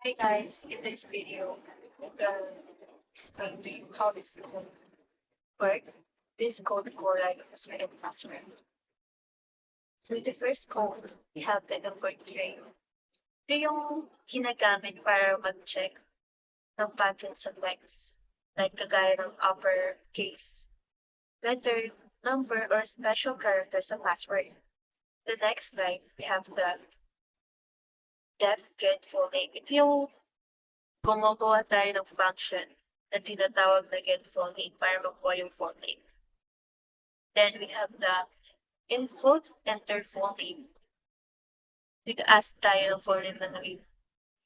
Hey guys, in this video, I'm gonna explain to you how this code works. This code for like user and password. So the first code, we have the number tray. Ito yung ginagamit para mag-check ng patterns of letters. Like kagaya ng uppercase, letter, number, or special characters sa password. The next line, we have the def get full name. Ito yung gumagawa tayo ng function na tinatawag na get full name para makuha yung full name. Then we have the input, enter full name. Nag-ask tayo ng full name ng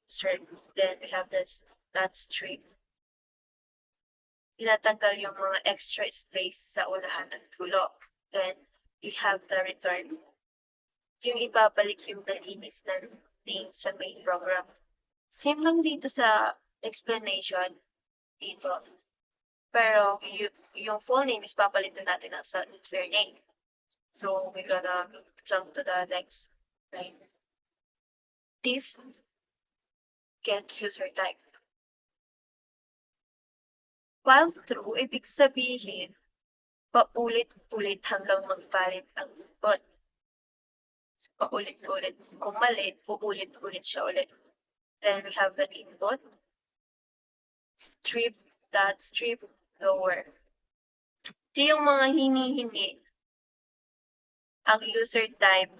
user. Then we have this that string. Tinatanggal yung mga extra space sa unahan ng gulo. Then we have the return. Yung ibabalik yung nalinis na name sa main program. Same lang dito sa explanation dito. Pero yung full name is papalitan natin ng sa name. So we're gonna jump to the next line. Diff get user type. While true, ibig sabihin, paulit-ulit hanggang magpalit ang input. So, paulit-ulit. Kung mali, uulit-ulit siya ulit. Then we have the input. Strip, that strip, lower. Ito yung mga hini-hini. Ang user type,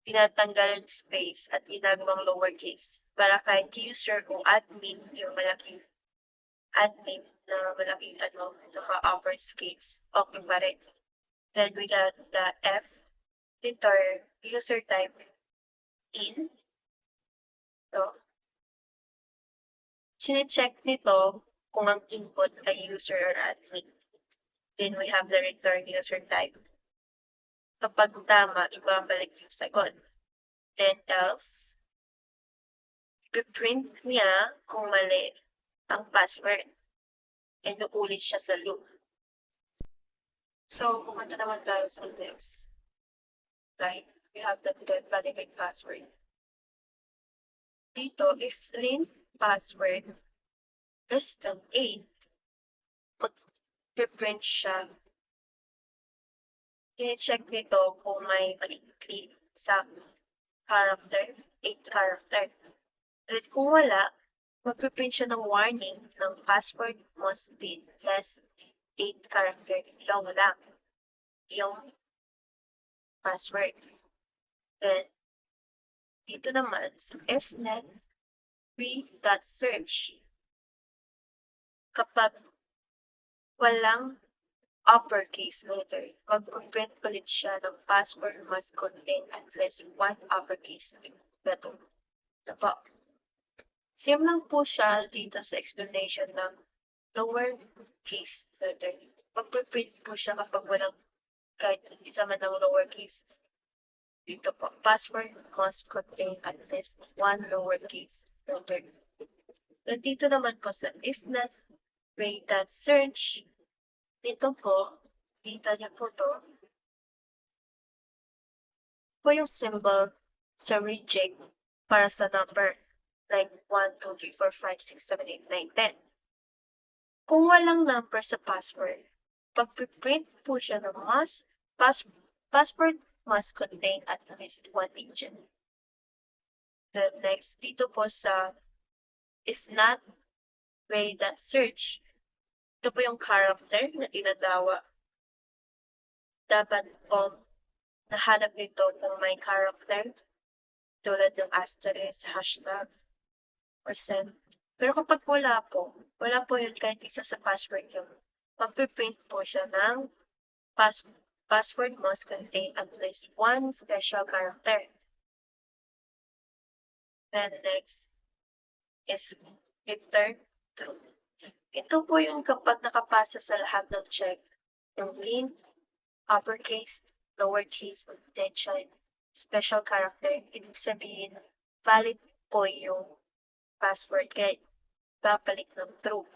pinatanggal space at ginagawang lowercase para kahit user o admin, yung malaking admin na malaking naka-uppercase, okay pa rin. Then we got the F, return user type in. So, chine-check nito kung ang input ay user or admin. Then we have the return user type. Kapag tama, ibabalik yung sagot. Then else, print niya kung mali ang password. And uulit siya sa loop. So, pumunta naman tayo sa this. Like, we have the validate password. Dito, if link password less than 8, mag-print siya. I-check nito kung may maikli sa character, 8 character. At kung wala, mag-print siya ng warning ng password must be less 8 character long lang yung password. Then, dito naman sa fnet free.search, kapag walang uppercase letter, mag-print ulit siya ng password must contain at least one uppercase letter. Ito po. Same lang po siya dito sa explanation ng lower case letter. Mag-print po siya kapag walang kahit isa man ng lower case. Dito po, password must contain at least one lowercase letter. At dito naman po sa if not rate.search, dito po, kita niya po to. Po yung symbol sa reject para sa number like 1, 2, 3, 4, 5, 6, 7, 8, 9, 10. Kung walang number sa password, pag-print po siya ng password must contain at least one digit. The next, dito po sa if not ray.search, ito po yung character na tinatawa. Dapat po nahanap nito kung may character tulad ng asterisk, hashtag, or send. Pero kapag wala po yun kahit isa sa password yun. Mag-print po siya ng password must contain at least one special character. Then next is return true. Ito po yung kapag nakapasa sa lahat ng check, yung link, uppercase, lowercase, attention, special character, ibig sabihin, valid po yung password kaya babalik ng true.